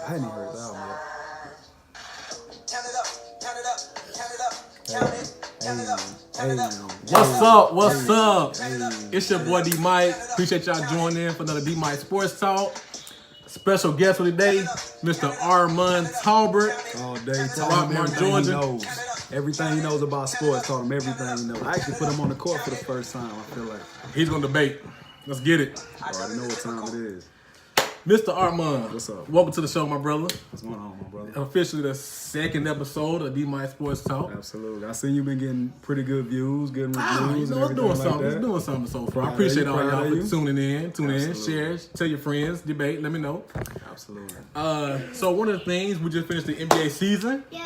hadn't even heard that one yet. What's up? What's up? It's your boy D Mike. Appreciate y'all joining in for another D Mike Sports Talk. Special guest for today, Mr. Armand Talbert. All day, Rockmart, Georgia. He knows. Everything he knows about sports, taught him everything he knows. I actually put him on the court for the first time, I feel like. He's gonna debate. Let's get it. I already know what time it is. Mr. Armand. What's up? Welcome to the show, my brother. What's going on, my brother? Officially the second episode of D Mike Sports Talk. Absolutely. I see you've been getting pretty good views, getting reviews, and it's doing everything something. like It's that. doing something so far. I Proud appreciate of all you, y'all proud of for tuning in, Absolutely. share, tell your friends, debate, let me know. Absolutely. So one of the things, we just finished the NBA season. Yeah.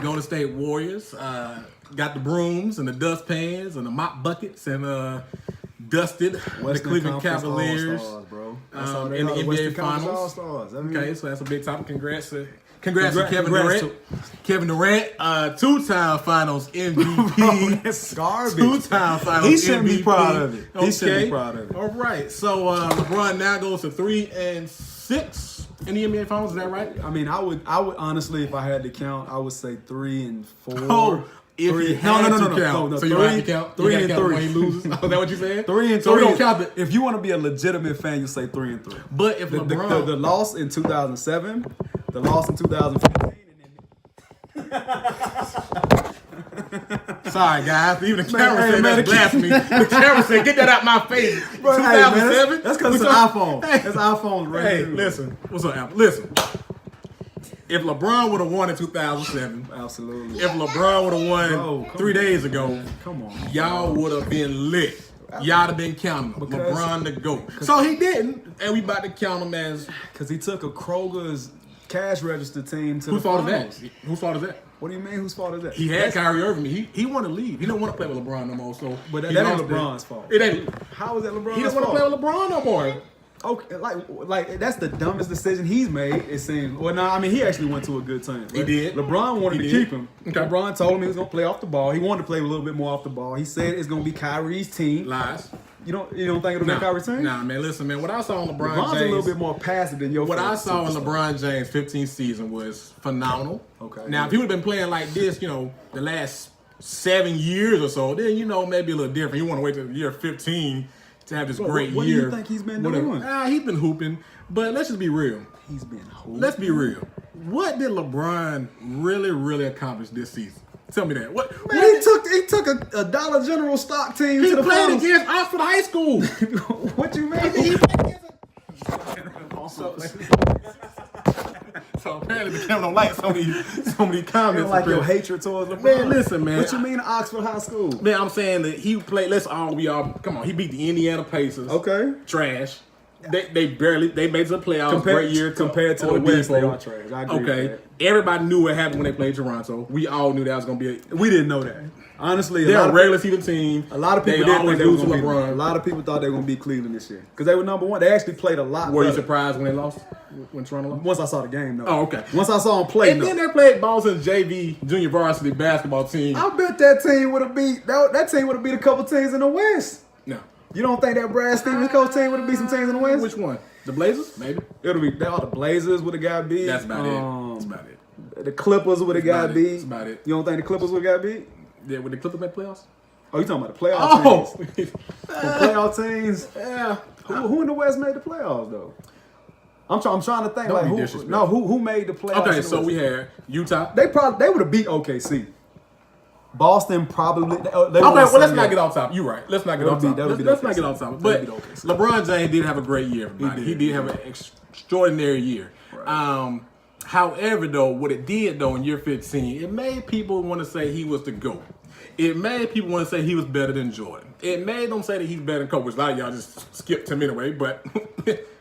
Golden State Warriors got the brooms and the dustpans and the mop buckets and dusted the Western Cleveland Conference Cavaliers All-Stars, bro. That's all they in the are, NBA Western Conference Finals. All-Stars. I mean, Okay, so that's a big topic. Congrats to Kevin congrats Durant. Kevin Durant, two-time Finals MVP. Bro, that's garbage. Two-time Finals MVP. He shouldn't be proud of it. Okay. He shouldn't be proud of it. All right. So LeBron now goes to 3-6 in the NBA Finals. Is that right? I mean, I would honestly, if I had to count, I would say 3 and 4. Oh, if Three- you had to count. No, So you don't have to count. Three You and gotta count three. when he loses. Oh, is that what you said? 3 and 3. So we don't count it. If you want to be a legitimate fan, you say 3 and 3. But if LeBron, The loss in 2007, the loss in 2015, and then sorry guys, even the camera hey, said man, that's blasphemy. The camera said, "Get that out my face." Bro, hey, man, 2007. that's because it's an iPhone. That's iPhones right Hey, here. listen. What's up, Apple? Listen. If LeBron would have won in 2007, Absolutely. if LeBron would have won Bro, come 3 on, days ago, man. Come on. y'all would have been lit. Y'all have been counting him. Because- LeBron the GOAT. So he didn't, and we about to count him as. Because he took a Kroger's cash register team to Whose the fault is finals. that? Whose fault is that? What do you mean? Whose fault is that? He had Kyrie Irving. He want to leave. He don't want to play with LeBron no more. So But he that ain't lost LeBron's fault. It ain't. How is that LeBron's He don't want to fault? play with LeBron no more. Okay, like that's the dumbest decision he's made. It seems. Well, no, I mean he actually went to a good team. He did. LeBron wanted He to did. keep him. Okay. LeBron told him he was gonna play off the ball. He wanted to play a little bit more off the ball. He said it's gonna be Kyrie's team. Lies. You don't think it'll Nah, be Kyrie's team? nah, man. Listen, man. What I saw on LeBron LeBron's James. a little bit more passive than your. What I favorite saw in superstar. LeBron James' 15th season was phenomenal. Okay. Now, if he would have been playing like this, the last 7 years or so, then maybe a little different. You want to wait till year 15 to have this great what do year. you think he's been Whatever. doing? He's been hooping, but let's just be real. He's been hooping. Let's be real. What did LeBron really accomplish this season? Tell me that. What? Man, he took a Dollar General stock team He to the played finals. against Oxford High School. What you mean? He played So apparently the camera don't like so many You comments. don't like your apparently. hatred towards LeBron. Man, listen, man. What you mean Oxford High School? Man, I'm saying that he played. Come on, he beat the Indiana Pacers. Okay. Trash. They made it to the playoffs. Great year compared to the Oladipo. West, they are trash. I agree Okay. with Everybody knew what happened when they played Toronto. We all knew that was gonna be that. We didn't know that. Honestly, they're a regular season team. a lot of people they didn't always think they lose were to going to be. LeBron. A lot of people thought they were going to beat Cleveland this year because they were number one. They actually played a lot. Were you better. surprised when they lost? When Toronto lost? Once I saw the game, no. Oh, okay. Once I saw them play, And no. then they played Boston's JV junior varsity basketball team. I bet that team would have beat that team would have beat a couple teams in the West. No. You don't think that Brad Stevens coach team would have beat some teams in the West? Which one? The Blazers? Maybe. It'll be all the Blazers would have got beat. That's about it. That's about it. The Clippers would have got about it. beat. That's about it. You don't think the Clippers would have got beat? Yeah, with the Clippers make playoffs? Oh, you talking about the playoff Oh! teams? The playoff teams. Yeah. Who in the West made the playoffs though? I'm trying to think Don't like be who disrespectful. who made the playoffs. in Okay, the so West? we had Utah. They would have beat OKC. Boston probably. They Okay, won well, let's seven not games. get off topic. You're right. Let's not get That'll off be- topic. that'll be Let's the not get OKC. off topic. That'll But be the OKC. LeBron James did have a great year, everybody. He did have an extraordinary year. Right. However, though, what it did, though, in year 15, it made people want to say he was the GOAT. It made people want to say he was better than Jordan. It made them say that he's better than Kobe, which a lot of y'all just skipped him anyway, but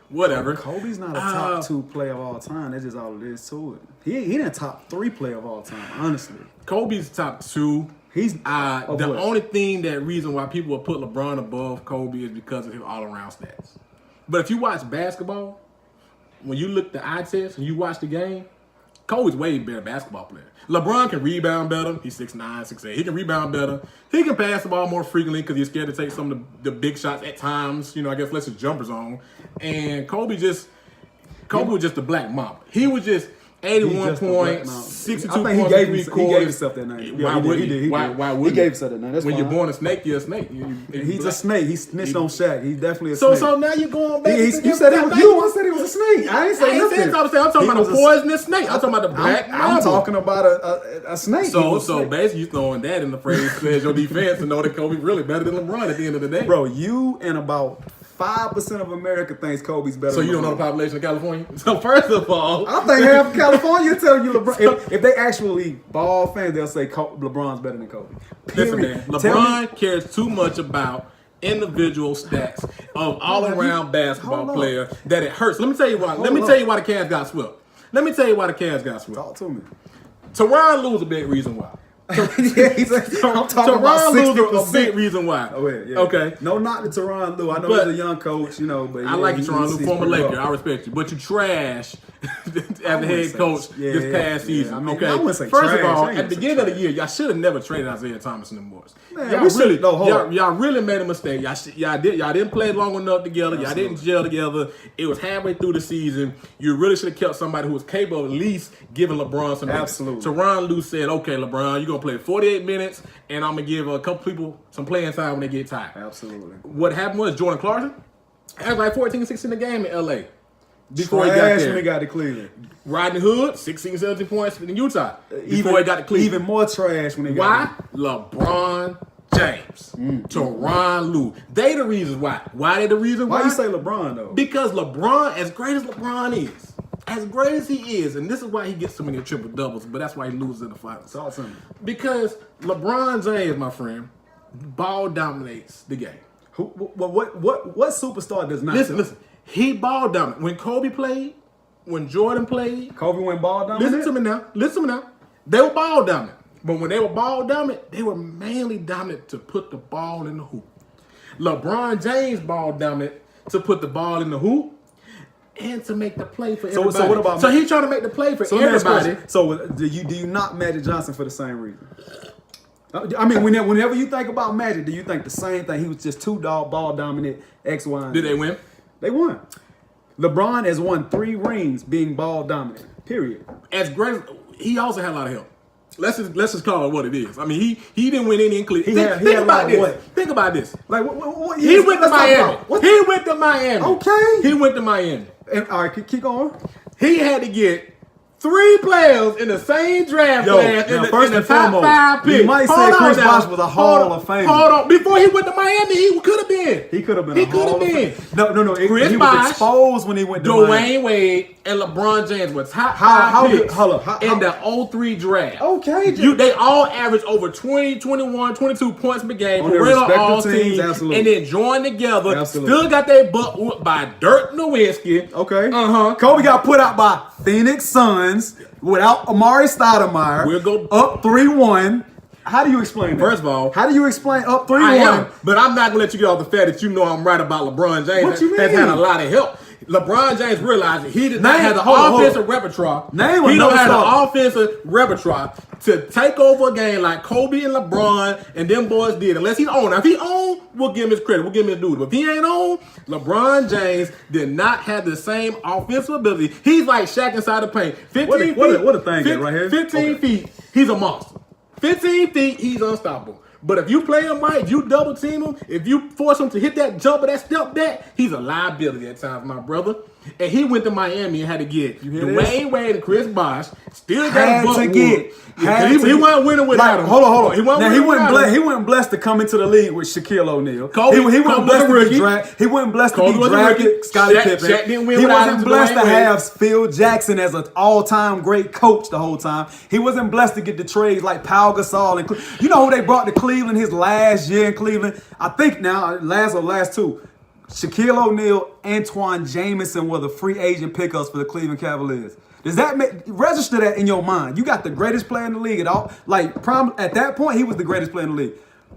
whatever. Kobe's not a top 2 player of all time. That's just all it is to it. He ain't a top 3 player of all time, honestly. Kobe's top 2. He's The of what? only reason why people will put LeBron above Kobe is because of his all-around stats. But if you watch basketball, when you look the eye test and you watch the game, Kobe's way better basketball player. LeBron can rebound better. He's 6'9", 6'8". He can rebound better. He can pass the ball more frequently because he's scared to take some of the big shots at times. I guess less his jumpers on. And Kobe Kobe was just the black mamba. He was just 81 points, 62 I think points, he gave quarters. himself that name. Why would he? Why would he gave himself that name? That's when fine. you're born a snake, you're a snake. He's a snake. He snitched on Shaq. He's definitely a snake. So now you're going back. You said it was you. I said he was a snake. I ain't say nothing. I'm talking about a poisonous snake. I'm talking about the black mamba. I'm talking about a snake. So basically, you throwing that in the phrase as your defense to know that Kobe really better than LeBron at the end of the day. Bro, you and about 5% of America thinks Kobe's better. So you don't know the population of California? So first of all, I think half of California tell you LeBron. If they actually ball fans, they'll say LeBron's better than Kobe. Listen, man, LeBron cares too much about individual stats of all-around basketball player that it hurts. Let me tell you why. Let me tell you why the Cavs got swept. Talk to me. Teron Lue's a big reason why. I'm talking about 60%. A big reason why. Oh, yeah. Okay. No, not the Teron Lue. I know But he's a young coach, but I like Teron Lue, former Laker. I respect you, but you trash as the head coach this past season. I mean, okay. I wouldn't say First trash. of all, I ain't at the gonna say beginning of the trash. year, y'all should have never traded Isaiah Thomas and them boys. Man, Y'all really made a mistake. Y'all didn't play long enough together. Y'all didn't gel together. It was halfway through the season. You really should have kept somebody who was capable of at least giving LeBron some minutes. Absolutely. Teron Lue said, "Okay, LeBron, you're gonna play 48 minutes, and I'm gonna give a couple people some playing time when they get tired." Absolutely. What happened was Jordan Clarkson had like 14, 16 a game in LA before Trash he got there. when he got to Cleveland. Rodney Hood, 16, 17 points in Utah before he got to Cleveland. Even more trash when he got Why? LeBron James, Teron Lue. They the reasons why. Why they the reason why? Why you say LeBron though? Because LeBron, as great as LeBron is, as great as he is, and this is why he gets so many triple doubles, but that's why he loses in the finals. Talk to me. Because LeBron James, my friend, ball dominates the game. What superstar does not? Listen. He ball dominant. When Kobe played, when Jordan played, Kobe went ball dominant. Listen to me now. They were ball dominant. But when they were ball dominant, they were mainly dominant to put the ball in the hoop. LeBron James ball dominant to put the ball in the hoop and to make the play for everybody. So what about? So he's trying to make the play for everybody. So do you not Magic Johnson for the same reason? I mean, whenever you think about Magic, do you think the same thing? He was just too ball dominant, X, Y, and Z. Did they win? They won. LeBron has won 3 rings being ball dominant. Period. As great, he also had a lot of help. Let's just call it what it is. I mean, he didn't win any in Cleveland. Think about this. What? Think about this. Like what He went to Miami. He went to Miami. Okay. He went to Miami. And, all right, keep going. He had to get 3 players in the same draft class in the top 5 picks. You might say Chris Bosh was a Hall of Famer. Hold on. Before he went to Miami, he could have been. He could have been. He could have been. No. Chris he Bosh, was exposed when he went to Miami. Dwayne Wade and LeBron James were top 5 How picks good? in the 03 draft. Okay. They all averaged over 20, 21, 22 points per game. On their respective teams, absolutely. And then joined together. Absolutely. Still got their butt whooped by Dirk Nowitzki. Okay. Uh-huh. Kobe got put out by Phoenix Suns without Amari Stoudemire. We'll go up 3-1. How do you explain that? First of all, how do you explain up 3-1? I am, but I'm not gonna let you get off the fact that you know I'm right about LeBron James. What you mean? Has had a lot of help. LeBron James realized that he did not have the offensive repertoire. He don't have the offensive repertoire to take over a game like Kobe and LeBron and them boys did. Unless he's on. Now, if he on, we'll give him his credit. We'll give him his due. But if he ain't on, LeBron James did not have the same offensive ability. He's like Shaq inside the paint. 15 feet. What a thing is right here. 15 feet, he's a monster. 15 feet, he's unstoppable. But if you play him right, if you double team him, if you force him to hit that jump or that step back, he's a liability at times, my brother. And he went to Miami and had to get Dwayne Wade and Chris Bosh. Still got a he wasn't winning without him. Hold on. He wasn't blessed to come into the league with Shaquille O'Neal. He wasn't blessed to be drafted. He wasn't blessed to be drafted. Scottie Pippen. Shaq didn't win he without wasn't blessed to have Phil Jackson as an all-time great coach the whole time. He wasn't blessed to get the trades like Pau Gasol and you know who they brought to Cleveland his last year in Cleveland? I think now last 2. Shaquille O'Neal, Antoine Jamison were the free agent pickups for the Cleveland Cavaliers. Does that register that in your mind? You got the greatest player in the league at all. At that point, he was the greatest player in the league.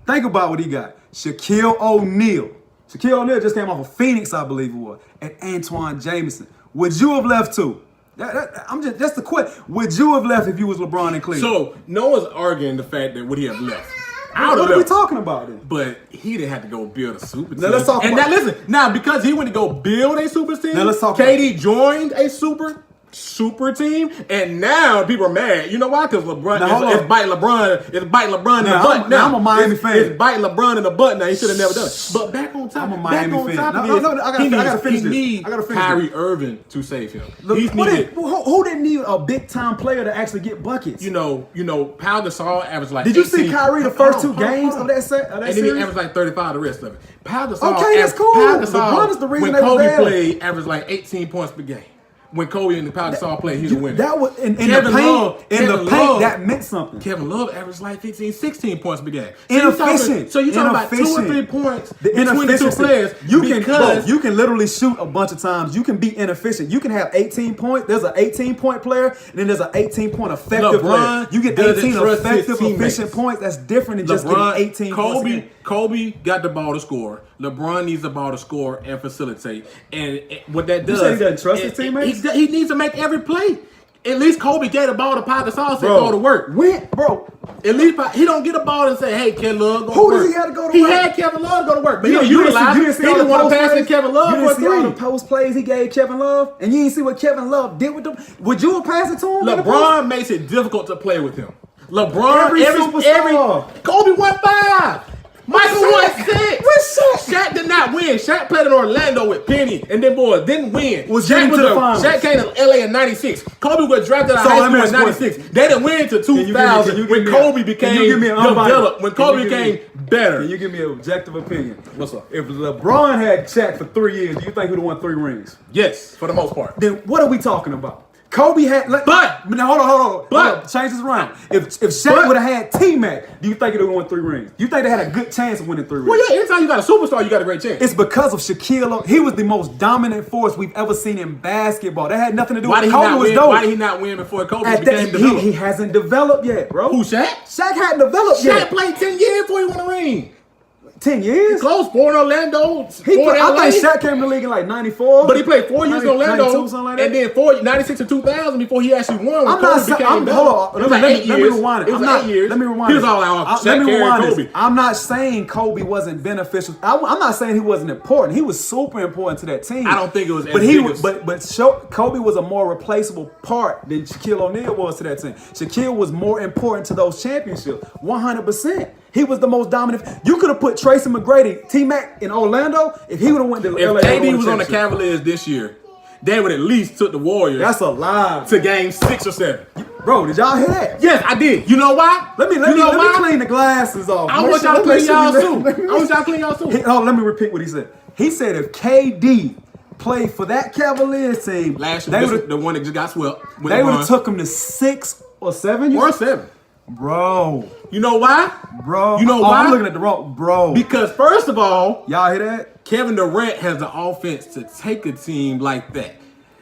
Think about what he got. Shaquille O'Neal. Shaquille O'Neal just came off of Phoenix, I believe it was, and Antoine Jamison. Would you have left too? That's the question. Would you have left if you was LeBron in Cleveland? So no one's arguing the fact that would he have left. out What of are we there. talking about then? But he didn't have to go build a super team. Now let's talk and about- now listen, now because he went to go build a super team, Now let's talk KD joined a super team, and now people are mad. You know why? Because LeBron Now, hold it's on. biting LeBron. It's biting LeBron in the Now, butt. I'm a Miami fan. It's biting LeBron in the butt. Now he should have never done it. But back on top, I'm a Miami back on fan. top No, of no, this, no, I gotta finish he this. needs I gotta finish Kyrie this. Irving to save him. Look, He's needed. who didn't need a big time player to actually get buckets? You know, Pau Gasol averaged like. Did you see 18 Kyrie the first two games of that set? Of that and then he series? averaged like 35 the rest of it. Pau Gasol, Okay, that's cool. Pau Gasol, LeBron is the reason when they was Kobe there. played, averaged like 18 points per game. When Kobe and Pau Gasol played, he was winning. That was in the Kevin paint. Love- In Kevin the paint, Love- that meant something. Kevin Love averaged like 15, 16 points per game. Inefficient. So you're talking about 2 or Inefficient. 3 points The between the two inefficiency. players. You can literally shoot a bunch of times. You can be inefficient. You can have 18 points. There's an 18-point player, and then there's an 18-point effective LeBron player. You get doesn't 18 trust his effective, teammates. efficient points. That's different than just getting 18 points. a game. Kobe got the ball to score. LeBron needs the ball to score and facilitate. And what that does, say he doesn't trust his teammates? He needs to make every play. At least Kobe gave the ball to Pau Gasol and said, go to work. Bro. At least he don't get a ball and say, "Hey, Kevin Love, go Who to does work." he have to go to He work? had Kevin Love go to work, but he You didn't didn't utilize. see He all the didn't want to post pass to plays? Kevin Love You for didn't a see all the three. post plays he gave Kevin Love, and you didn't see what Kevin Love did with them. Would you have passed it to him? in the post? LeBron makes it difficult to play with him. LeBron, Every superstar. Kobe won 5. Michael won Shaq? 6. Where's Shaq? Shaq did not win. Shaq played in Orlando with Penny, and them boys didn't win. Was getting to the finals. Shaq came to LA in '96. Kobe was drafted out of So high let me school in ask you a '96. They didn't win until Can you give me- 2000 can you give when me a- Kobe can became you give me an unbiased- developed. When can Kobe you give me- became better. Can you give me an objective opinion? What's up? If LeBron had Shaq for 3 years, do you think he'd have won 3 rings? Yes, for the most part. Then what are we talking about? Kobe had. Now, hold on. But- Change this around. If Shaq would have had T-Mac, do you think it would have won 3 rings? Do you think they had a good chance of winning 3 rings? Well, yeah. Anytime you got a superstar, you got a great chance. It's because of Shaquille. He was the most dominant force we've ever seen in basketball. That had nothing to do Why with did he Kobe not was win? dope. Why did he not win before Kobe At became that, developed? he hasn't developed yet, bro. Who, Shaq? Shaq hadn't developed Shaq yet. played 10 years before he won a ring. 10 years? Close, 4 in Orlando, 4 in LA. I think Shaq came in the league in like 94. But he played 4 years in Orlando, 92, something like that. and then 96 to 2000 before he actually won. I'm not saying. Hold on. Let me rewind it. It was I'm not, 8 years. Let me rewind He was it. all out. Let Shaq me carried rewind Kobe. this. I'm not saying Kobe wasn't beneficial. I'm not saying he wasn't important. He was super important to that team. I don't think it was. But Kobe was a more replaceable part than Shaquille O'Neal was to that team. Shaquille was more important to those championships. 100%. He was the most dominant. You could have put Tracy McGrady, T-Mac in Orlando if he would have went to If LA. KD was on the Cavaliers this year, they would at least took the Warriors. That's a lie, to game 6 or 7. bro. Did y'all hear that? Yes, I did. You know why? Let me clean the glasses off. I want y'all to clean y'all too. I want y'all to clean y'all too. Let me repeat what he said. He said if KD played for that Cavaliers team Last year, the one that just got swept. They would have took him to 6 or 7. Or 7. Bro. You know why? Bro. You know why? I'm looking at the wrong. Bro. Because first of all, y'all hear that? Kevin Durant has the offense to take a team like that.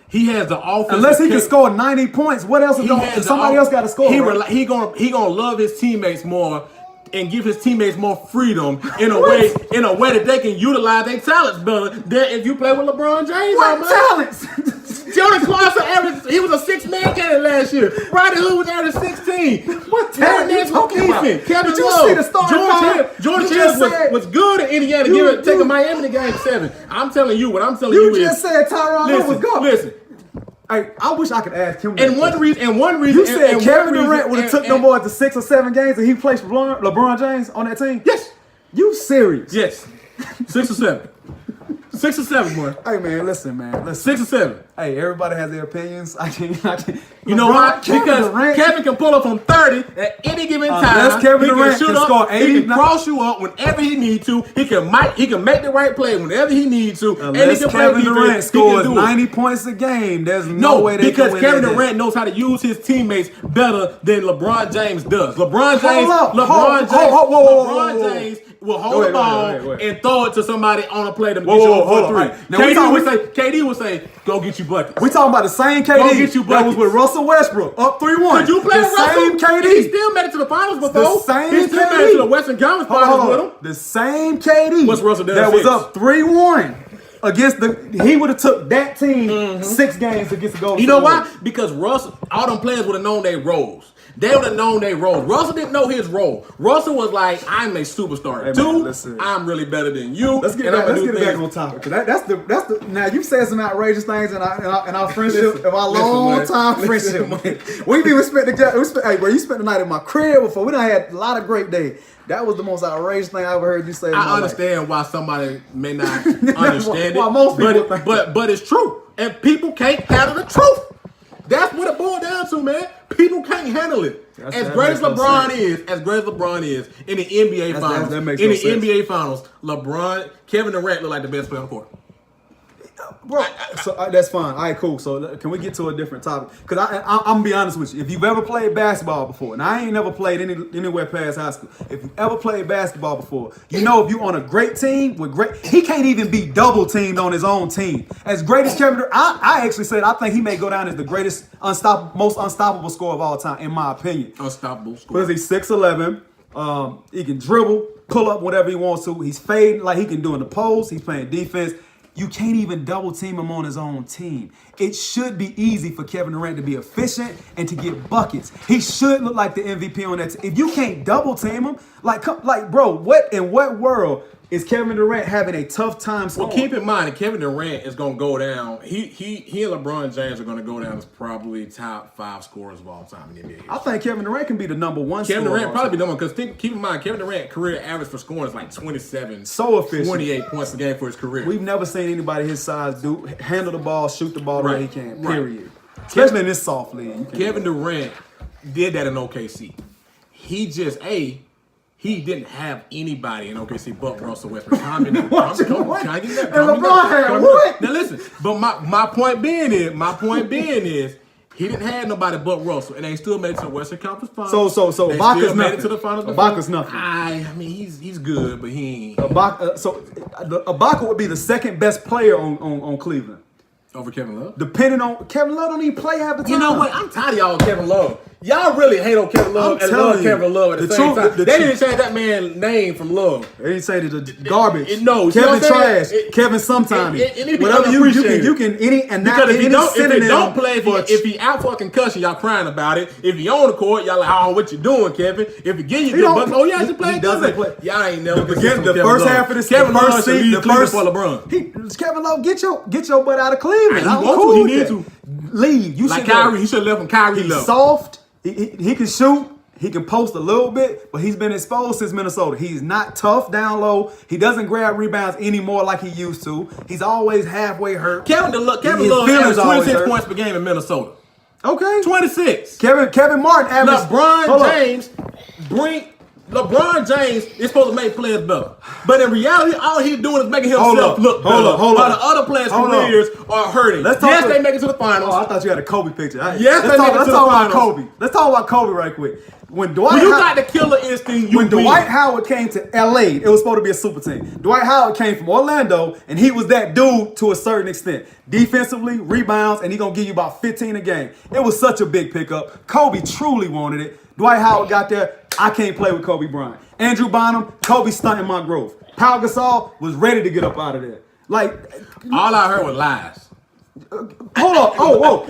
He has the offense. Unless he can score 90 points, what else is going? Somebody else got to score. He gonna love his teammates more and give his teammates more freedom in a way that they can utilize their talents better than if you play with LeBron James. What talents? Jordan Clarkson averaged, he was a 6-man candidate last year. Rodney Hood was averaging 16. What talent you talking about? Kevin Did you Love. see the starting five? Jordan You just Hill said- was good in Indiana, taking Miami to game 7. I'm telling you, what I'm telling You you is. just said Tyronn Lue was gone. Listen. Hey, I wish I could ask him. And one reason, you said Kevin Durant would have took no more than 6 or 7 games and he placed LeBron James on that team? Yes. You serious? Yes. 6 or 7. 6 or 7, boy. Hey man, listen, man. Listen. 6 or 7. Hey, everybody has their opinions. I can't. You know why? Because Durant, Kevin can pull up from 30 at any given time. Unless Kevin Durant shoot can up, score 80, he can cross you up whenever he needs to. He can make the right play whenever he needs to. And he unless can Kevin play defense, Durant he can scores do it. 90 points a game, there's no way they because can win Kevin that Durant knows how to use his teammates better than LeBron James does. LeBron James will hold the ball and throw it to somebody on a play to get you over 3. Right. Now, KD would say, go get you buckets. We talking about the same Go KD get you that was buckets. with Russell Westbrook up 3-1. Could you play the with Russell? same KD? He still made it to the finals before. The same He still KD. made it to the Western Conference Finals with him. The same KD What's Russell done that was since? up 3-1 against he would have took that team 6 games against the Golden State. You know why? Because Russell, all them players would have known their roles. They would have known their roles. Russell didn't know his role. Russell was like, I'm a superstar. Hey, Two, listen. I'm really better than you. Let's get it back on topic. That's the. Now you said some outrageous things in our friendship, in our long time friendship. We've even spent hey, bro, you spent the night in my crib before. We done had a lot of great days. That was the most outrageous thing I ever heard you say. I understand why somebody may not understand well, it, most people think but it's true, and people can't handle the truth. That's what it boiled down to, man. People can't handle it. As great as LeBron is in the NBA finals, NBA finals, Kevin Durant look like the best player on the court. Bro, so that's fine. All right, cool. So can we get to a different topic? Because I'm gonna be honest with you. If you've ever played basketball before, and I ain't never played anywhere past high school. If you ever played basketball before, you know if you on a great team with he can't even be double teamed on his own team. As great as Kevin Durant, I actually said I think he may go down as the greatest most unstoppable scorer of all time, in my opinion. Unstoppable scorer. Because he's 6'11". He can dribble, pull up whatever he wants to. He's fading like he can do in the post. He's playing defense. You can't even double team him on his own team. It should be easy for Kevin Durant to be efficient and to get buckets. He should look like the MVP on that team. If you can't double team him, like bro, what in what world is Kevin Durant having a tough time scoring? Well, keep in mind that Kevin Durant is going to go down. He and LeBron James are going to go down as probably top 5 scorers of all time in the NBA. I think Kevin Durant can be the number 1 Kevin scorer. Durant probably be the one because keep in mind Kevin Durant career average for scoring is like 27, so efficient, 28 points a game for his career. We've never seen anybody his size handle the ball, shoot the ball the way he can. Period. Especially in this soft league. Kevin Durant did that in OKC. He didn't have anybody in OKC but Russell Westbrook. Calm down. LeBron had what? Now listen, but my point being is he didn't have nobody but Russell, and they still made it to the Western Conference Finals. So they Ibaka's still made nothing. it to the finals. Ibaka's nothing. I mean he's good, but he ain't Ibaka would be the second best player on Cleveland. over Kevin Love. Depending on Kevin Love, don't even play half the time. You know what? I'm tired of y'all with Kevin Love. Y'all really hate on Kevin Love and love Kevin Love at the same time. They didn't change that man's name from Love. They didn't say the garbage. No, Kevin trash. Kevin sometime. Whatever you can because if he don't play, if he out for a concussion, y'all crying about it. If he on the court, y'all like, oh, what you doing, Kevin? If he give you good bucks, oh yeah, he playing. He doesn't play. Y'all ain't never the first half of this Kevin Love first season, the first for LeBron. Kevin Love, get your butt out of Cleveland. He need to leave. You like Kyrie. He should have left when Kyrie left. He's soft. He can shoot. He can post a little bit, but he's been exposed since Minnesota. He's not tough down low. He doesn't grab rebounds anymore like he used to. He's always halfway hurt. Kevin Love averaged 26 points per game in Minnesota. Okay. 26. Kevin Martin averaged. LeBron James is supposed to make players better. But in reality, all he's doing is making himself look better. While the other players' careers are hurting. Yes, they make it to the finals. Oh, I thought you had a Kobe picture. Yes, let's talk about Kobe. Let's talk about Kobe right quick. When you got the killer instinct, Dwight Howard came to LA, it was supposed to be a super team. Dwight Howard came from Orlando, and he was that dude to a certain extent. Defensively, rebounds, and he gonna give you about 15 a game. It was such a big pickup. Kobe truly wanted it. Dwight Howard got there. I can't play with Kobe Bryant. Andrew Bynum, Kobe stunting my growth. Pau Gasol was ready to get up out of there. Like, all I heard was lies. Hold up.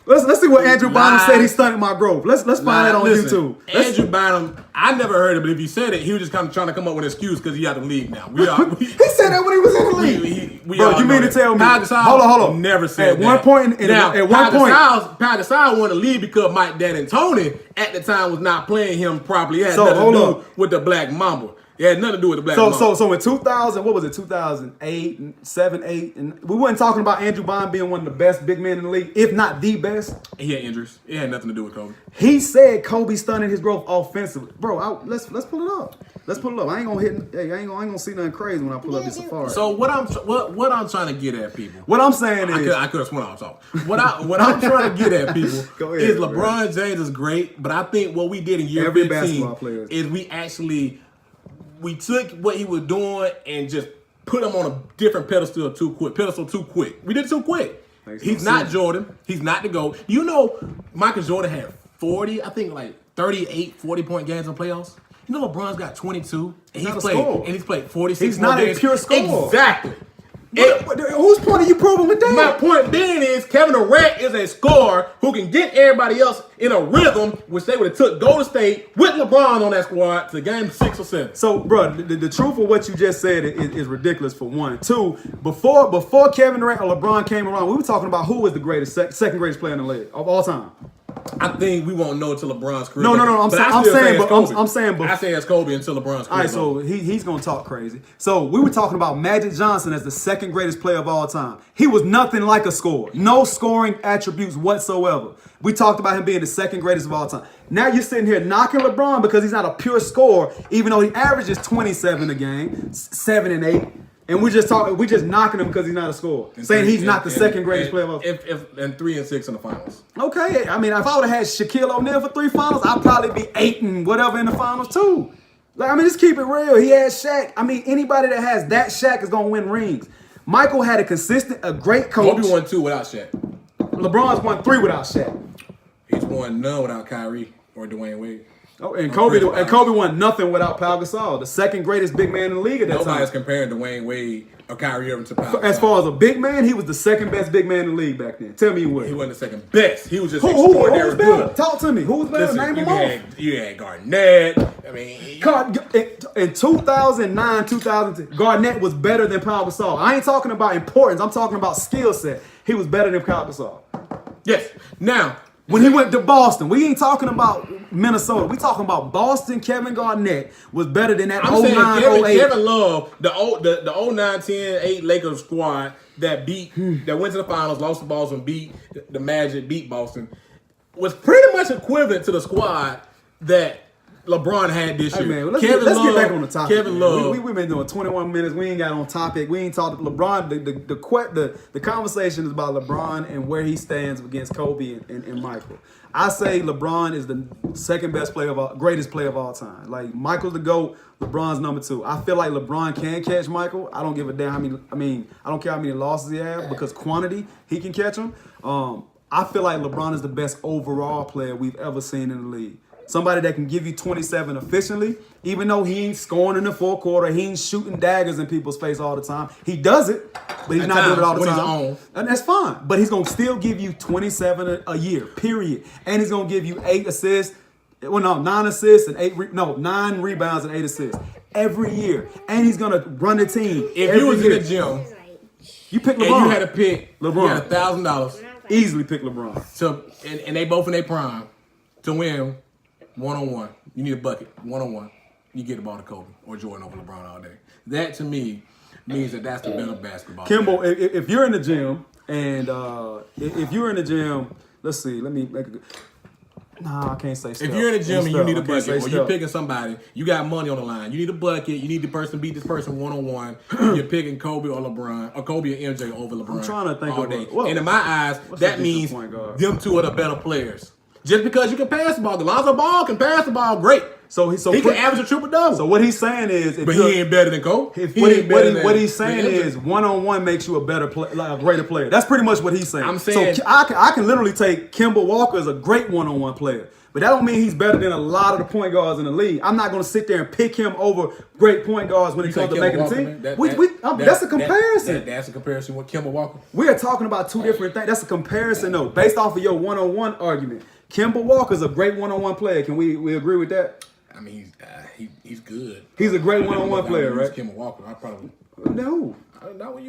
Let's see what Andrew Bynum said he stunted my growth. Let's find that on YouTube. Andrew Bynum, I never heard it, but if he said it, he was just kind of trying to come up with an excuse because he out of the league now. He said that when he was in the league. Bro, you mean to tell me? Hold on. Never said that. At one point, Pau Gasol wanted to leave because Mike D'Antoni at the time was not playing him properly. It had nothing to do with the Black Mamba. It had nothing to do with the Black Mamba. So in 2000, what was it, 2008, 7, 8, and we weren't talking about Andrew Bynum being one of the best big men in the league, if not the best. He had injuries. It had nothing to do with Kobe. He said Kobe stunted his growth offensively. Bro, let's pull it up. Let's pull it up. I ain't gonna see nothing crazy when I pull up this Safari. So what I'm trying to get at people. What I'm saying is I could have sworn I was talking. What I'm trying to get at people is LeBron James is great, but I think what we did in year 15 is we took what he was doing and just put him on a different pedestal too quick. We did it too quick. He's not Jordan. He's not the GOAT. You know, Michael Jordan had 40, I think like 38, 40-point games in playoffs. You know LeBron's got 22, and he's played 46 He's not games. a pure scorer. Exactly. Whose point are you proving with that? My point being is Kevin Durant is a scorer who can get everybody else in a rhythm, which they would have took Golden State with LeBron on that squad to game 6 or 7. So, bro, the truth of what you just said is ridiculous for one. Two, before Kevin Durant or LeBron came around, we were talking about who was the greatest, second greatest player in the league of all time. I think we won't know until LeBron's career. No. I'm saying, I say it's Kobe until LeBron's career. All right, so he's gonna talk crazy. So we were talking about Magic Johnson as the second greatest player of all time. He was nothing like a scorer, no scoring attributes whatsoever. We talked about him being the second greatest of all time. Now you're sitting here knocking LeBron because he's not a pure scorer, even though he averages 27 a game, 7 and 8. And we're just knocking him because he's not a scorer. Saying he's not the second greatest player of all time. And 3 and 6 in the finals. Okay, I mean, if I would have had Shaquille O'Neal for 3 finals, I'd probably be 8 and whatever in the finals too. Like, I mean, just keep it real. He had Shaq. I mean, anybody that has that Shaq is gonna win rings. Michael had a great coach. Kobe won 2 without Shaq. LeBron's won 3 without Shaq. He's won none without Kyrie or Dwayne Wade. Oh, and Kobe won nothing without Pau Gasol, the second greatest big man in the league at that time. Nobody's comparing Dwayne Wade or Kyrie Irving to Pau Gasol. As far as a big man, he was the second best big man in the league back then. Tell me what. He wasn't the second best. He was just who was extraordinary better? good. Talk to me. Who was better? Name them off. You had Garnett. I mean, in 2009, 2010, Garnett was better than Pau Gasol. I ain't talking about importance. I'm talking about skill set. He was better than Pau Gasol. yes. Now, when he went to Boston, we ain't talking about Minnesota. We talking about Boston. Kevin Garnett was better than that 09, 08. Kevin Love, the 09, 10, 8 Lakers squad that went to the finals, lost to Boston, beat the Magic, beat Boston, was pretty much equivalent to the squad that LeBron had this year. Man, let's get back on the topic. Kevin Love. We've been doing 21 minutes. We ain't got on topic. We ain't talked LeBron. The conversation is about LeBron and where he stands against Kobe and Michael. I say LeBron is the second best player greatest player of all time. Like, Michael's the GOAT. LeBron's number 2. I feel like LeBron can catch Michael. I don't give a damn how many. I don't care how many losses he has because quantity he can catch him. I feel like LeBron is the best overall player we've ever seen in the league. Somebody that can give you 27 efficiently, even though he ain't scoring in the fourth quarter, he ain't shooting daggers in people's face all the time. He does it, but he's not doing it all the time. And that's fine. But he's going to still give you 27 a year, period. And he's going to give you 8 assists. Well, no, 9 assists and 9 rebounds and 8 assists every year. And he's going to run the team. If you was in the gym, you pick LeBron. And you had to pick LeBron. You had $1,000. Easily pick LeBron. So, and they both in their prime to win. 1-on-1. You need a bucket. 1-on-1. You get the ball to Kobe or Jordan over LeBron all day. That, to me, means that's the better basketball. Kimball, if you're in the gym and if you're in the gym, let's see. Let me make a good. Nah, I can't say stuff. If you're in the gym and you need a bucket, or you're picking somebody, you got money on the line. You need a bucket. You need the person beat this person 1-on-1. You're picking Kobe or LeBron, or Kobe or MJ over LeBron. I'm trying to think all of day. and in my eyes, that means them two are the better players. Just because you can pass the ball, Lonzo Ball can pass the ball great. So he can average a triple double. So what he's saying is, but he ain't better than Kobe. What he's saying is, 1-on-1 makes you a better a greater player. That's pretty much what he's saying. I'm saying, so I can literally take Kemba Walker as a great 1-on-1 player, but that don't mean he's better than a lot of the point guards in the league. I'm not going to sit there and pick him over great point guards when it comes to making a team. That's a comparison. That's a comparison with Kemba Walker. We are talking about two different things. That's a comparison, though, based off of your 1-on-1 argument. Kemba Walker's a great 1-on-1 player. Can we agree with that? I mean, he's good. He's a great 1-on-1 player, right? Kemba Walker, I probably no.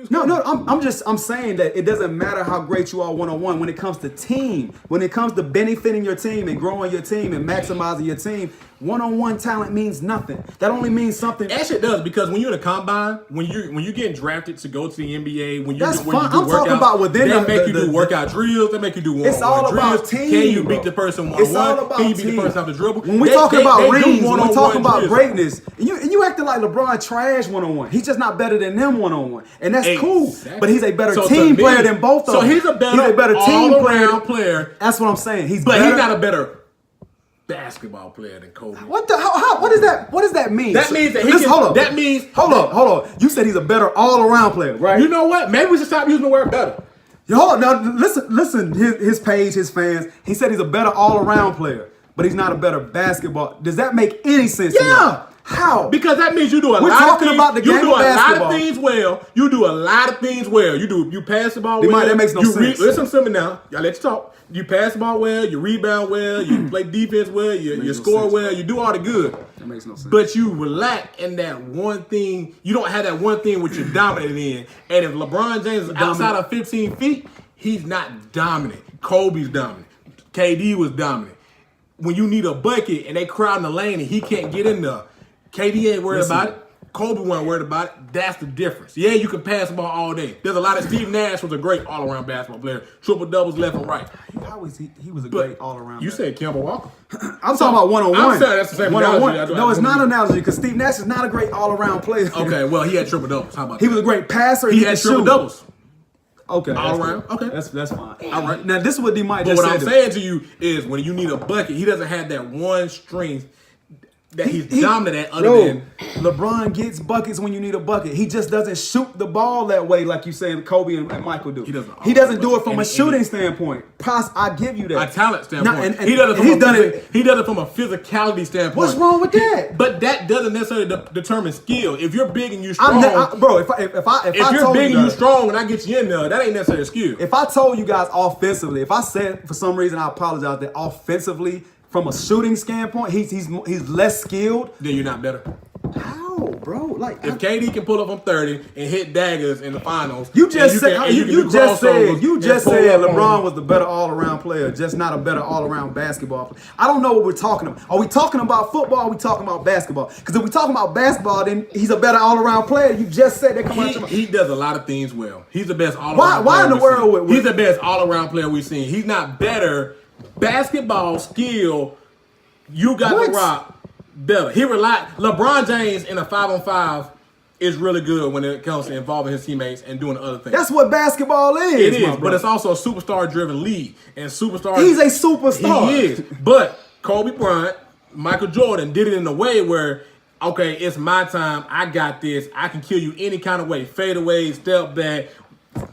No, I'm saying that it doesn't matter how great you are 1-on-1 when it comes to team, when it comes to benefiting your team and growing your team and maximizing your team. 1-on-1 talent means nothing. That only means something. Actually, it does, because when you're in a combine, when you're getting drafted to go to the NBA, when you that's do fun. I'm talking about within they make you do workout drills. They make you do it's all drills. about team. Can you beat the person 1-on-1? It's all about Can you beat team. the person off the dribble? When we're talking about rings, when we're talking about drills. greatness, and you acting like LeBron trash 1-on-1. He's just not better than them 1-on-1, and that's cool. But he's a better team player than both of them. So he's a better team player. That's what I'm saying. He's not a better basketball player than Kobe. What does that mean? That means that hold on. You said he's a better all-around player, right? You know what? Maybe we should stop using the word better. Hold on, now listen. His page, his fans. He said he's a better all-around player, but he's not a better basketball. Does that make any sense? Yeah. How? Because that means you do a We're lot talking of things. about the game You do of a lot basketball. of things well. You do a lot of things well. You pass the ball well. That makes no sense. Listen to me now. I let you talk. You pass the ball well. You rebound well. You play defense well. You score well. You do all the good. That makes no sense. But you lack in that one thing. You don't have that one thing which you're dominant in. And if LeBron James is outside of 15 feet, he's not dominant. Kobe's dominant. KD was dominant. When you need a bucket and they crowd in the lane and he can't get in there, KD ain't worried about it. Kobe wasn't worried about it. That's the difference. Yeah, you can pass the ball all day. There's a lot of Steve Nash was a great all-around basketball player. Triple doubles left and right. How was he? He was a great all-around. You said Kemba Walker. I'm talking about one-on-one. I'm saying that's the same analogy. No, it's not an analogy because Steve Nash is not a great all-around player. Okay, well, he had triple doubles. How about that? He was a great passer. He had triple doubles. Okay, all around. Cool. Okay, that's fine. All right. Now this is what D Mike just said. But what I'm saying to you is, when you need a bucket, he doesn't have that one strength that he's dominant at. Other than LeBron gets buckets when you need a bucket. He just doesn't shoot the ball that way, like you saying Kobe and Michael do. He doesn't do it from a shooting standpoint. I give you that. A talent standpoint. He does it from a physicality standpoint. What's wrong with that? But that doesn't necessarily determine skill. If you're big and you're strong, if you're big and you're strong and I get you in there, that ain't necessarily skill. If I told you guys offensively, if I said for some reason, I apologize, that offensively from a shooting standpoint, he's less skilled, then you're not better. How, bro? Like, if KD can pull up from 30 and hit daggers in the finals, you just said LeBron was the better all-around player, just not a better all-around basketball player. I don't know what we're talking about. Are we talking about football? Or are we talking about basketball? Because if we're talking about basketball, then he's a better all-around player. You just said that. He does a lot of things well. He's the best all-around. Why in the world? He's the best all-around player we've seen. He's not better. Basketball skill, you got the rock better. LeBron James in a 5-on-5 is really good when it comes to involving his teammates and doing other things. That's what basketball is. It is, but it's also a superstar-driven league. And he's a superstar. He is. But Kobe Bryant, Michael Jordan did it in a way where, okay, it's my time. I got this. I can kill you any kind of way. Fade away, step back,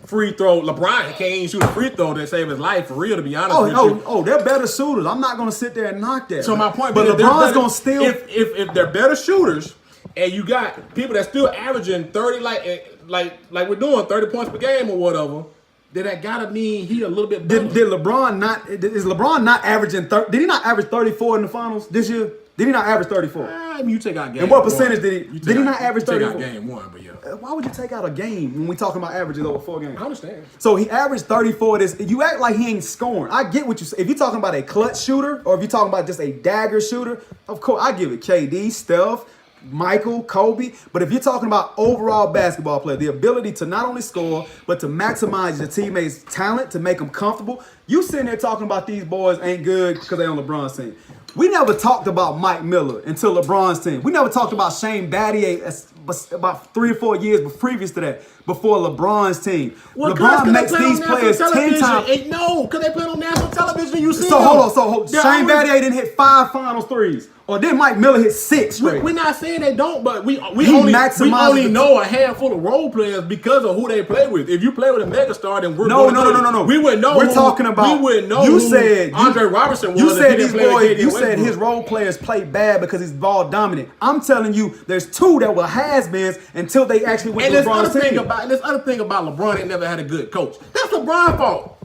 free throw. LeBron can't even shoot a free throw to save his life, for real, to be honest with you. Oh, they're better shooters. I'm not going to sit there and knock that. So my point, but LeBron's going to still. If they're better shooters, and you got people that still averaging 30, like we're doing 30 points per game or whatever, then that gotta mean he a little bit better. Is LeBron not averaging 30? Did he not average 34 in the finals this year? Did he not average 34? I mean, you take out game. And what percentage did he? Did he not average 34? Take out game one, but yeah. Why would you take out a game when we talking about averages over 4 games? I understand. So he averaged 34. You act like he ain't scoring. I get what you say. If you're talking about a clutch shooter or if you're talking about just a dagger shooter, of course I give it KD, Steph, Michael, Kobe. But if you're talking about overall basketball player, the ability to not only score but to maximize your teammates' talent, to make them comfortable, you sitting there talking about these boys ain't good because they on LeBron's team. We never talked about Mike Miller until LeBron's team. We never talked about Shane Battier about 3 or 4 years previous to that, before LeBron's team. Well, LeBron makes these players 10 times. No, because they play on national television. You see. So hold on. Shane Battier didn't hit 5 finals threes. Or then Mike Miller hit 6 straight. We're not saying they don't, but we only know a handful of role players because of who they play with. If you play with a megastar, then no. We wouldn't know. We're talking about. We wouldn't know. You said Andre Robertson was. You said these boys. You said his role players play bad because he's ball dominant. I'm telling you, there's 2 that were has-beens until they actually went to LeBron's team. And this other thing about LeBron, ain't never had a good coach. That's LeBron's fault.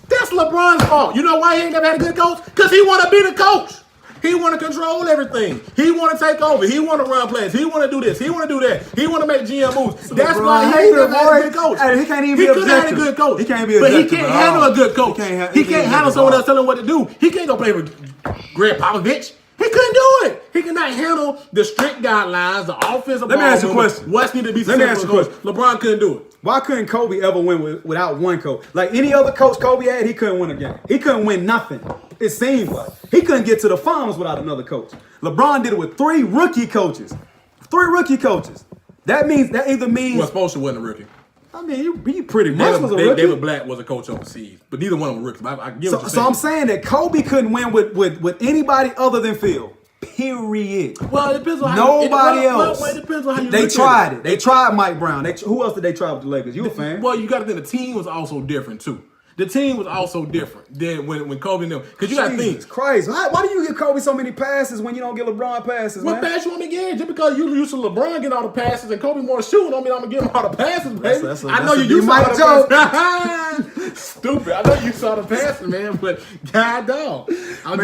That's LeBron's fault. You know why he ain't never had a good coach? Because he want to be the coach. He want to control everything. He want to take over. He want to run plays. He want to do this. He want to do that. He want to make GM moves. That's why he ain't never had a good coach. He can't even be objective. He could have had a good coach. He can't be objective. But he can't handle a good coach. He can't handle someone else telling him what to do. He can't go play with Greg Popovich. He couldn't do it. He cannot handle the strict guidelines, the offensive. Let me ask you a question. What's needed to be LeBron couldn't do it. Why couldn't Kobe ever win without one coach? Like any other coach Kobe had, he couldn't win a game. He couldn't win nothing. It seems like he couldn't get to the finals without another coach. LeBron did it with 3 rookie coaches. 3 rookie coaches. That either means. Well, Spoelstra wasn't a rookie. I mean, he pretty much was a rookie. David Black was a coach overseas, but neither one of them were rookies. I get what you're saying. So I'm saying that Kobe couldn't win with anybody other than Phil. Period. Well, it depends on nobody else. Well, it depends on how you. They tried it. They tried Mike Brown. Who else did they try with the Lakers? You a fan? Well, you got to think the team was also different too. The team was also different than when Kobe knew. Because you got to think. Jesus Christ. Why do you give Kobe so many passes when you don't give LeBron passes, What man? pass you want me to get? Just because you used to LeBron getting all the passes and Kobe more shooting, don't mean I'm going to give him all the passes, baby. I know you used to all the passes. Stupid. I know you saw the passes, man, but God dog. I'm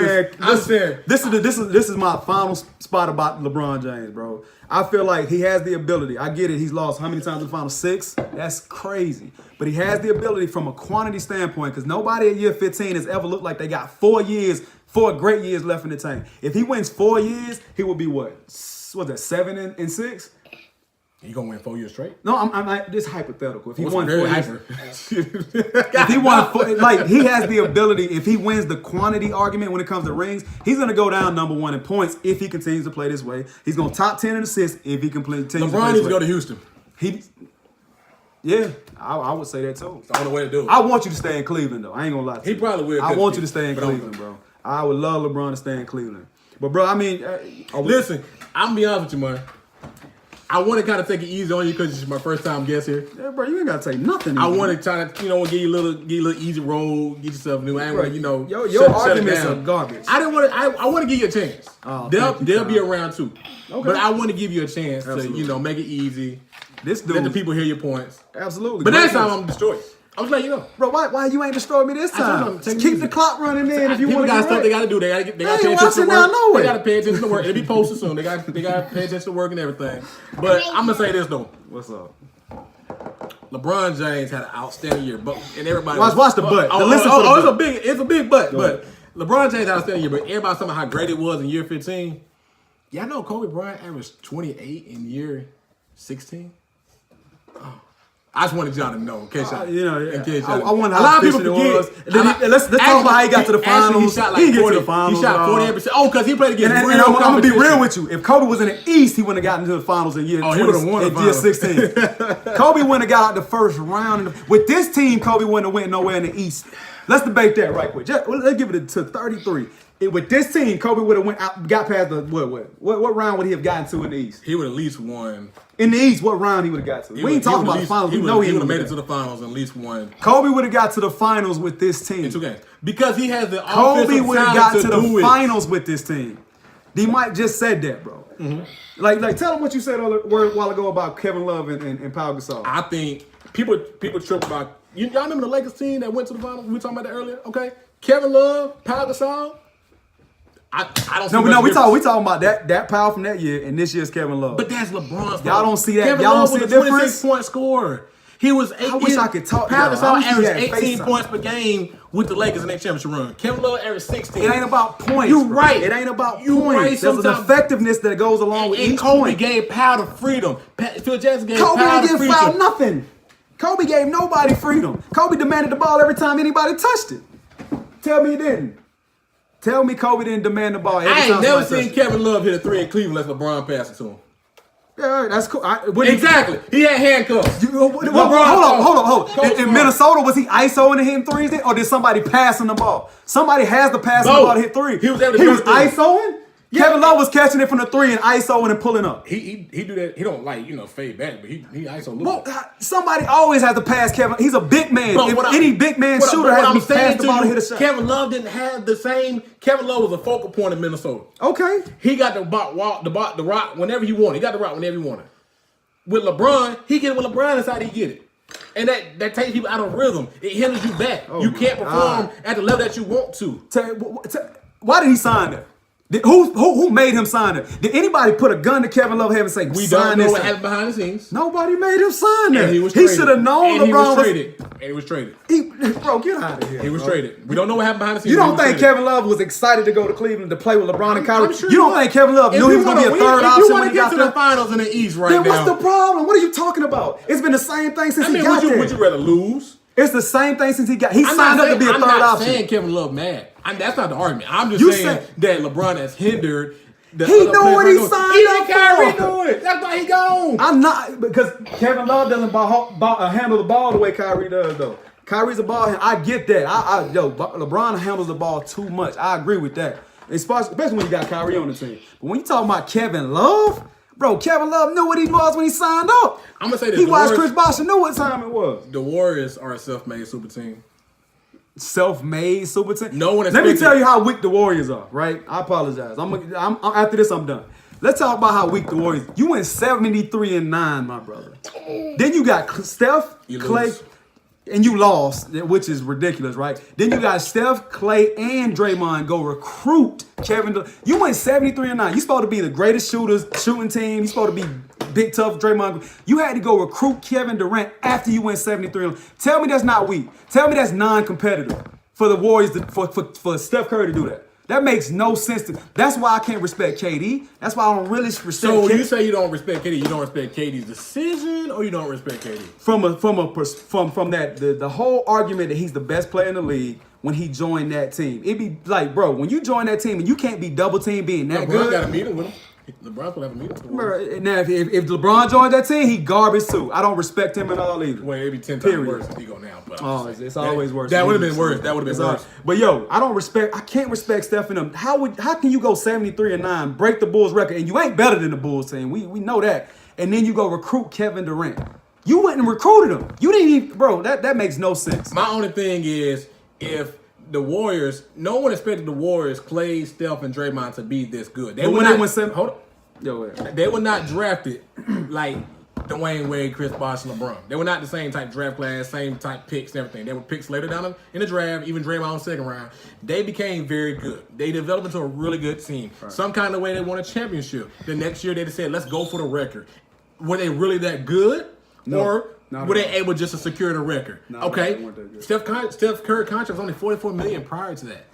saying. This is my final spot about LeBron James, bro. I feel like he has the ability. I get it. He's lost how many times in the final? 6? That's crazy. But he has the ability from a quantity standpoint because nobody at year 15 has ever looked like they got 4 great years left in the tank. If he wins 4 years, he will be what? What's that, 7 and 6? He gonna win 4 years straight? No, I'm this hypothetical. If he won 4 years, if he won 4, like he has the ability. If he wins the quantity argument when it comes to rings, he's gonna go down number 1 in points if he continues to play this way. He's gonna top 10 in assists if he continues to play LeBron needs to go to Houston. Yeah, I would say that too. It's the only way to do it. I want you to stay in Cleveland though. I ain't gonna lie to you. He probably will. I want you to stay in Cleveland, bro. I would love LeBron to stay in Cleveland. But bro, I mean, listen, I'm gonna be honest with you, man. I want to kind of take it easy on you because it's my first time guest here. Yeah, bro, you ain't gotta say nothing. I want to try to, give you a little easy roll, get yourself new. I ain't want to, your arguments are garbage. I didn't want to. I want to give you a chance. Oh, they'll be around too. Okay. But I want to give you a chance Absolutely. to, make it easy. This dude, Let the people hear your points. Absolutely. But next time I'm destroyed. I was letting you know. Bro, why you ain't destroyed me this time? Just keep the clock running in if you want to. People got stuff they got to do. They got to pay attention to work. They got to pay attention to work. It'll be posted soon. They got to pay attention to work and everything. But I'm gonna say this though. What's up? LeBron James had an outstanding year, and everybody watch the butt. It's a big butt. But LeBron James had an outstanding year, but everybody talking about how great it was in year 15. Y'all know Kobe Bryant averaged 28 in year 16. I just wanted y'all to know, in case y'all. I wonder how efficient it was. Let's talk about how he got to the finals. He shot like 40. He shot 48%. Oh, because he played against real competition. I'm gonna be real with you. If Kobe was in the East, he wouldn't have gotten to the finals in year 16. Kobe wouldn't have got out the first round. With this team, Kobe wouldn't have went nowhere in the East. Let's debate that right quick. Let's give it to 33. With this team, Kobe would have got past the what round would he have gotten to in the East? He would at least won. In the East, what round he would have got to? We ain't talking about the finals. He would have made it to the finals and at least won. Kobe would have got to the finals with this team. In 2 games. Because he has the Kobe would have got to the finals finals with this team. D-Mike just said that, bro. Mm-hmm. Like tell him what you said a while ago about Kevin Love and Pau Gasol. I think people trip about. Y'all remember the Lakers team that went to the finals? We were talking about that earlier. Okay, Kevin Love, Pau Gasol. I don't see we talking about that Pau from that year and this year's Kevin Love. But that's LeBron's. Y'all don't see that. Kevin Y'all Love don't see was the a difference. 26-point scorer. He was 8. I wish I could talk. Pau Gasol averaged 18 points per game with the Lakers in that championship run. Kevin Love averaged 16. It ain't about points. You're right. It ain't about You're points. right. There's an effectiveness that goes along with each Kobe point. gave Pau the freedom. Phil Jackson gave Kobe Pau the didn't freedom. give Pau nothing. Kobe gave nobody freedom. Kobe demanded the ball every time anybody touched it. Tell me he didn't. Tell me Kobe didn't demand the ball every time. I ain't never seen Kevin Love hit a 3 in Cleveland unless LeBron passed it to him. Yeah, that's cool. Exactly. He had handcuffs. Hold on. In Minnesota, was he ISOing and hitting threes then? Or did somebody pass him the ball? Somebody has the pass him the ball to hit 3. He was able to He was ISOing? Yeah. Kevin Love was catching it from the 3 and ISOing and pulling up. He do that. He don't fade back, but he ISO a little bit. Somebody always has to pass Kevin. He's a big man. Any big man shooter has to pass the ball to hit a shot. Kevin Love didn't have the same. Kevin Love was a focal point in Minnesota. Okay. He got the rock whenever he wanted. He got the rock whenever he wanted. With LeBron, he get it when LeBron is how he get it. And that takes people out of rhythm. It hinders you back. You can't perform at the level that you want to. Why did he sign that? Who made him sign it? Did anybody put a gun to Kevin Love head and say, we don't know what happened behind the scenes? Nobody made him sign that. He should have known LeBron was traded. Bro, get out of here. He was traded. We don't know what happened behind the scenes. You don't think Kevin Love was excited to go to Cleveland to play with LeBron and Kyrie? You don't think Kevin Love knew he was going to be a third option? If you want to get to the finals in the East right now, then what's the problem? What are you talking about? It's been the same thing since he got there. Would you rather lose? It's the same thing since he got. He signed up to be a third option. I'm not saying Kevin Love mad. That's not the argument. I'm just saying that LeBron has hindered. He knew what he signed up for. Kyrie knew it. That's why he gone. I'm not, because Kevin Love doesn't handle the ball the way Kyrie does though. Kyrie's a ball handler. I get that. LeBron handles the ball too much. I agree with that, especially when you got Kyrie on the team. But when you talking about Kevin Love. Bro, Kevin Love knew what he was when he signed up. I'm going to say this. He watched Chris Bosh and knew what time it was. The Warriors are a self-made super team. self-made super team. No one Let me expected- tell you how weak the Warriors are, right? I apologize. I'm after this, I'm done. Let's talk about how weak the Warriors. You went 73-9, my brother. Then you got Steph, You Clay, lose. and you lost, which is ridiculous, right? Then you got Steph, Clay, and Draymond go recruit Kevin Durant. You went 73-9. You supposed to be the greatest shooting team. You supposed to be big tough Draymond. You had to go recruit Kevin Durant after you went 73-9. Tell me that's not weak. Tell me that's non-competitive for the Warriors for Steph Curry to do that. That makes no sense to. That's why I can't respect KD. That's why I don't really respect. So when KD. you say you don't respect KD, you don't respect KD's decision, or you don't respect KD? From that the whole argument that he's the best player in the league when he joined that team. It'd be like, bro, when you join that team and you can't be double team being that LeBron good. got a meeting with him. LeBron's gonna have a meeting with him. Bro, now if LeBron joined that team, he garbage too. I don't respect him at all either. Well, it'd be 10 times Period. worse if he go now. But Oh, it's always worse. That would have been worse. That would have It's been all- worse. But yo, I can't respect Steph and them. How can you go 73-9, break the Bulls record, and you ain't better than the Bulls team? We know that. And then you go recruit Kevin Durant. You went and recruited him. You didn't even, bro. That makes no sense. My only thing is, if the Warriors, no one expected the Warriors, Clay, Steph, and Draymond to be this good. But when they went hold on. Yo, wait. They were not drafted like Dwayne Wade, Chris Bosh, and LeBron. They were not the same type draft class, same type picks and everything. They were picks later down in the draft, even Draymond second round. They became very good. They developed into a really good team. Right. Some kind of way they won a championship. The next year they said, let's go for the record. Were they really that good? No, or not were at they all. able just to secure the record? No, okay. they weren't that good. Steph Curry contract was only $44 million prior to that.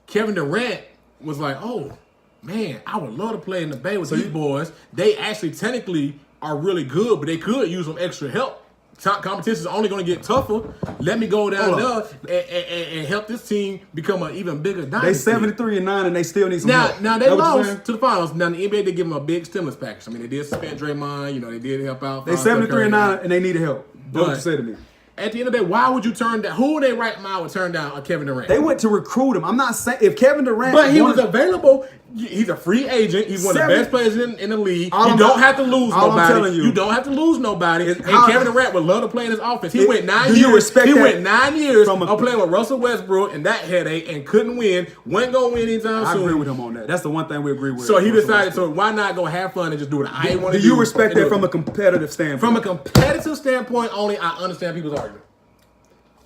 Kevin Durant was like, oh, man, I would love to play in the Bay with these boys. They actually technically are really good, but they could use some extra help. Competition is only going to get tougher. Let me go down there and help this team become an even bigger dynasty. They 73-9 and they still need some help. Now they That what you're saying? lost to the finals. Now the NBA did give them a big stimulus package. I mean, they did suspend Draymond. They did help out. They 73-9 and they needed help. That's what you But- said to me. At the end of the day, why would you turn down? Who would they right now would turn down a Kevin Durant? They went to recruit him. I'm not saying if Kevin Durant, But he was wanted- available. He's a free agent. He's one of the best players in the league. All You I'm- don't have to lose all I'm nobody. telling you- You don't have to lose nobody. And how- Kevin Durant would love to play in his offense. He It- went 9 do years. you respect he that went 9 years from a- of playing with Russell Westbrook and that headache and couldn't win. Wasn't gonna win anytime I soon. agree with him on that. That's the one thing we agree with. So he Russell decided. Westbrook. So why not go have fun and just do what I want to Do do? you respect and that do from it? a competitive standpoint? From a competitive standpoint only? I understand people's argument.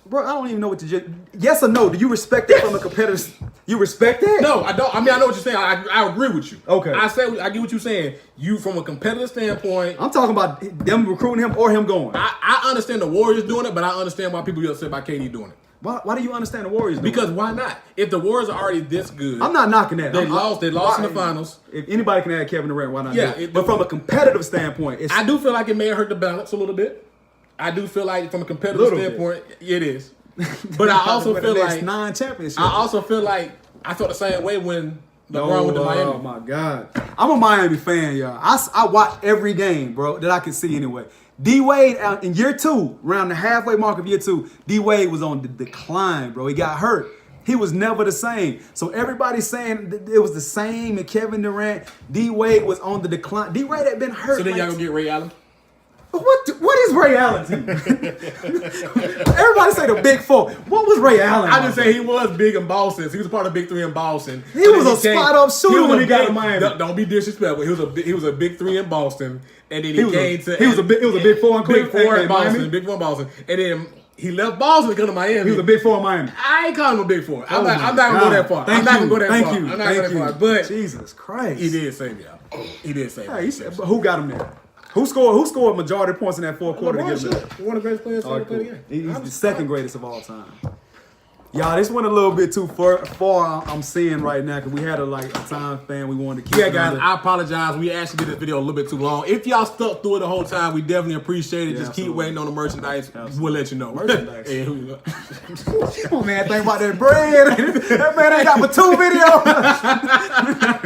Bro, I don't even know what to just. Yes or no? Do you respect that from a competitive? You respect that? No, I don't. I mean, I know what you're saying. I agree with you. Okay. I get what you're saying. You, from a competitive standpoint, I'm talking about them recruiting him or him going. I understand the Warriors doing it, but I understand why people get upset about KD doing it. Why do you understand the Warriors doing Because it? why not? If the Warriors are already this good, I'm not knocking that. They lost in the why- finals. If anybody can add Kevin Durant, why not? Yeah, do it? But from a competitive standpoint, it's I do feel like it may hurt the balance a little bit. I do feel like from a competitive Little bit. standpoint, it is. But I also feel like 9 championships. I also feel like I felt the same way when LeBron went to Miami. Oh my God, I'm a Miami fan, y'all. I watch every game, bro, that I can see anyway. D Wade in year 2, around the halfway mark of year 2, D Wade was on the decline, bro. He got hurt. He was never the same. So everybody's saying it was the same. And Kevin Durant, D Wade was on the decline. D Wade had been hurt. So then like, y'all gonna get Ray Allen? What is Ray Allen to you? Everybody say the big 4. What was Ray Allen? I just say he was big in Boston. He was part of Big 3 in Boston. He was a spot-up shooter when he got to Miami. Don't be disrespectful. He was a Big 3 in Boston, and then he was a big 4 in Big 4 in Boston. Miami. Big 4 in Boston, and then he left Boston to come to Miami. He was a big 4 in Miami. I ain't calling him a Big 4. I'm Oh not my gonna go God. that far. Thank I'm not gonna you. go that Thank far. you. I'm not Thank going that you. far. But Jesus Christ, he did save y'all. He did save Hey, y'all. but who got him there? Who scored majority of points in that fourth quarter to LeBron get him there? James, one of the greatest players to ever play the game. He's the second greatest of all time. Y'all, this went a little bit too far. I'm seeing right now because we had a time span we wanted to keep. Yeah, it guys, under. I apologize. We actually did this video a little bit too long. If y'all stuck through it the whole time, we definitely appreciate it. Yeah, Just keep absolutely. waiting on the merchandise. Absolutely. We'll let you know. Merchandise. Yeah, here we go. Come on, man, think about that bread. That man ain't got but 2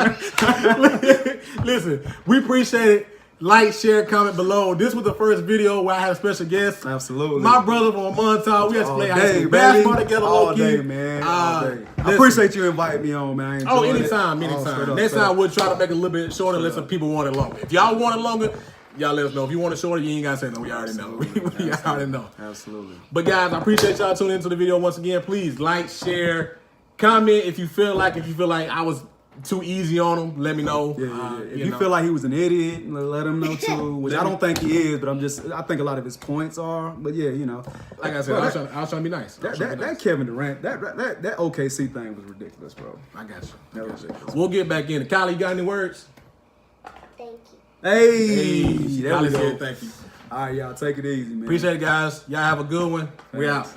videos. Listen, we appreciate it. Like, share, comment below. This was the first video where I had a special guest. Absolutely. My brother from Montauk. We had to All play high day, school baby. basketball together. All low-key. day, man. All day. I listen. appreciate you inviting me on, man. I enjoyed it. Anytime. Oh, straight up, Next straight up. time we'll try to make it a little bit shorter unless some people want it longer. If y'all want it longer, y'all let us know. If you want a shorter, you ain't gotta say no. We already know. We already know. Absolutely. But guys, I appreciate y'all tuning into the video once again. Please like, share, comment if you feel like I was too easy on him. Let me know. Yeah. If you feel like he was an idiot, let him know too. Which I don't think he is, but I think a lot of his points are. But yeah, you know. Like I said, I was trying to be nice. That Kevin Durant, that OKC thing was ridiculous, bro. I got you. That was ridiculous. We'll get back in. Kylie, you got any words? Thank you. Hey, there we Kylie go. said thank you. All right, y'all, take it easy, man. Appreciate it, guys. Y'all have a good one. We out.